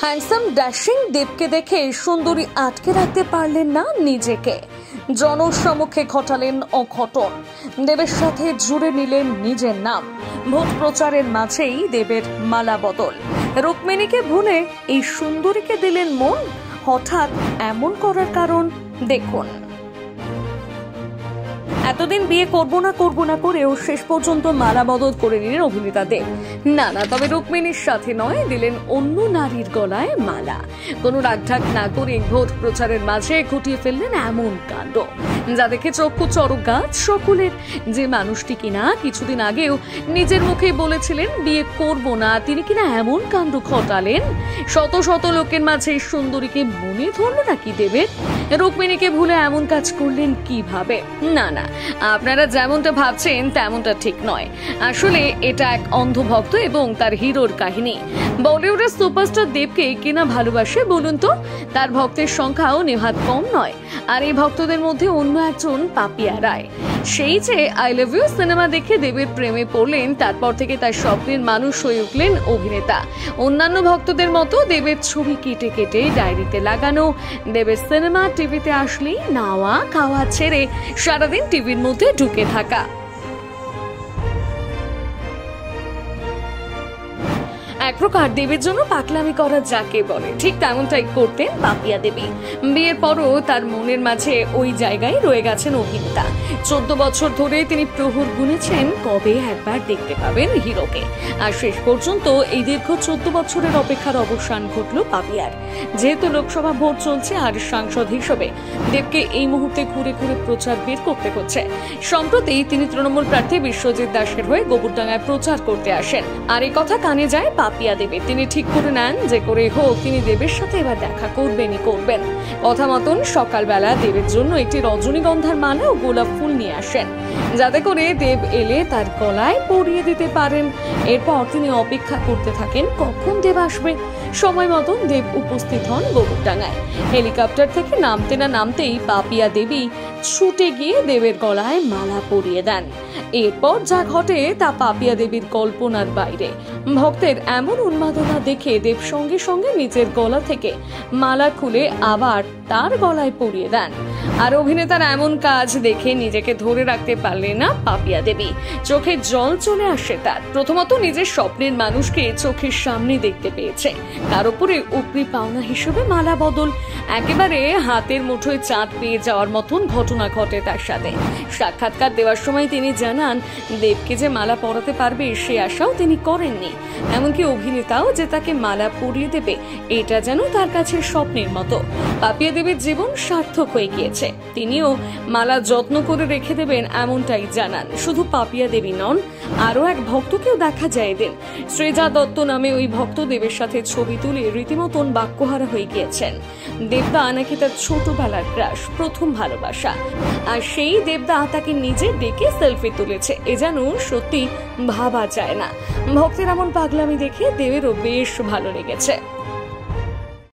Handsome dashing দেবকে দেখে সুন্দরী আটকে রাখতে পারলেন না নিজেকে। জনসম্মুখে ঘটালেন অঘটন। দেবের সাথে জুড়ে নিলেন নিজের নাম। ভোট প্রচারের মাঝেই দেবের মালা বদল। রুক্মিণীকে ভুলে এই সুন্দরীকে দিলেন মন। হঠাৎ এমন করার কারণ দেখুন। এতদিন বিয়ে করব না করেও শেষ পর্যন্ত মালা বদল করে নিলেন অভিনেতা দেব। না, তবে রুক্মিণীর সাথে নয়, দিলেন অন্য নারীর গলায় মালা। কোনো রাগঢাক না করে ভোট প্রচারের মাঝে ঘটিয়ে ফেললেন এমন কাণ্ড, যা দেখে চক্ষু চড়ক গাছ সকলের। যে মানুষটি কিনা কিছুদিন আগেও নিজের মুখে বলেছিলেন বিয়ে করব না, তিনি কিনা এমন কাণ্ড ঘটালেন। শত শত লোকের মাঝে সুন্দরীকে মনে ধরল নাকি দেবের? রুক্মিণীকে ভুলে এমন কাজ করলেন কিভাবে? না, আপনারা যেমনটা ভাবছেন তেমনটা ঠিক নয়। আসলে এটা এক অন্ধ ভক্ত এবং তার হিরোর কাহিনী। বলিউডের সুপারস্টার দেবকে কিনা ভালোবাসে বলুন তো? তার ভক্তের সংখ্যাও নেহাত কম নয়। আর এই ভক্তদের মধ্যে অন্য একজন পাপিয়া রায়। সেই যে আই লাভ ইউ সিনেমা দেখে দেবের প্রেমে পড়লেন, তারপর থেকে তার স্বপ্নের মানুষ হয়ে উঠলেন অভিনেতা। অন্যান্য ভক্তদের মতো দেবের ছবি কেটে কেটে ডায়েরিতে লাগানো, দেবের সিনেমা টিভিতে আসলেই নাওয়া খাওয়া ছেড়ে সারাদিন টিভির মধ্যে ঢুকে থাকা। এক প্রকার দেবের জন্য পাগলামি করা যাকে বলে, ঠিক তেমনটাই করতেন পাপিয়া দেবী। বিয়ের পরও তার মনের মাঝে ওই জায়গায় রয়ে গেছেন অভিনেতা। 14 বছর ধরে তিনি প্রহর গুনেছেন কবে একবার দেখতে পাবেন হিরোকে। আর শেষ পর্যন্ত এই দীর্ঘ 14 বছরের অপেক্ষার অবসান ঘটল পাপিয়ার। যেহেতু লোকসভা ভোট চলছে আর সাংসদ হিসেবে দেবকে এই মুহূর্তে ঘুরে ঘুরে প্রচার বের করতে হচ্ছে। সম্প্রতি তিনি তৃণমূল প্রার্থী বিশ্বজিৎ দাসের হয়ে গোবরডাঙ্গায় প্রচার করতে আসেন। আর এই কথা কানে যায় পাপিয়া দেবী। তিনি ঠিক করে নেন যে করে হোক তিনি দেবের সাথে এবার দেখা করবেন। কথা মতন সকালবেলা দেবের জন্য একটি রজনীগন্ধার মালা ও গোলাপ ফুল নিয়ে আসেন, যাতে করে দেব এলে তার গলায় পরিয়ে দিতে পারেন। এরপর তিনি অপেক্ষা করতে থাকেন কখন দেব আসবে। সময় মতন দেব উপস্থিত হন গোবরডাঙ্গায়। হেলিকপ্টার থেকে নামতে না নামতেই পাপিয়া দেবী ছুটে গিয়ে দেবের গলায় মালা পরিয়ে দেন। এরপর যা ঘটে তা পাপিয়া দেবীর কল্পনার বাইরে। ভক্তের এমন উন্মাদনা দেখে দেব সঙ্গে সঙ্গে নিজের গলা থেকে মালা খুলে আবার তার গলায় পরিয়ে দেন। আর অভিনেতার এমন কাজ দেখে নিজেকে ধরে রাখতে পারলেন না পাপিয়া দেবী। চোখে জল চলে আসে তার। প্রথমত নিজের স্বপ্নের মানুষকে চোখের সামনে দেখতে পেয়েছে, তার উপরে উপরি পাওনা হিসেবে মালা বদল। একেবারে হাতের মুঠোয় চাঁদ পেয়ে যাওয়ার মতন ঘটনা ঘটে তার সাথে। সাক্ষাৎকার দেওয়ার সময় তিনি জানান দেবকে যে মালা পরাতে পারবে সে আশাও তিনি করেননি। এমনকি অভিনেতাও যে তাকে মালা পরিয়ে দেবে এটা যেন তার কাছে স্বপ্নের মতো। পাপিয়া দেবীর জীবন সার্থক হয়ে গিয়েছে। তিনিও মালা যত্ন করে রেখে দেবেন এমনটাই জানান। শুধু পাপিয়া দেবী নন, আরো এক ভক্তকেও দেখা যায় এদিন। শ্রেজা দত্ত নামে ওই ভক্ত দেবের সাথে ছবি তুলে রীতিমতন বাক্যহারা হয়ে গিয়েছেন। দেবদা নাকি তার ছোটবেলার ক্রাশ, প্রথম ভালোবাসা। আর সেই দেবদা তাকে নিজে ডেকে সেলফি তুলেছে। এ যেন সত্যি ভাবা যায় না। ভক্তের এমন পাগলামি দেখে দেবেরও বেশ ভালো লেগেছে।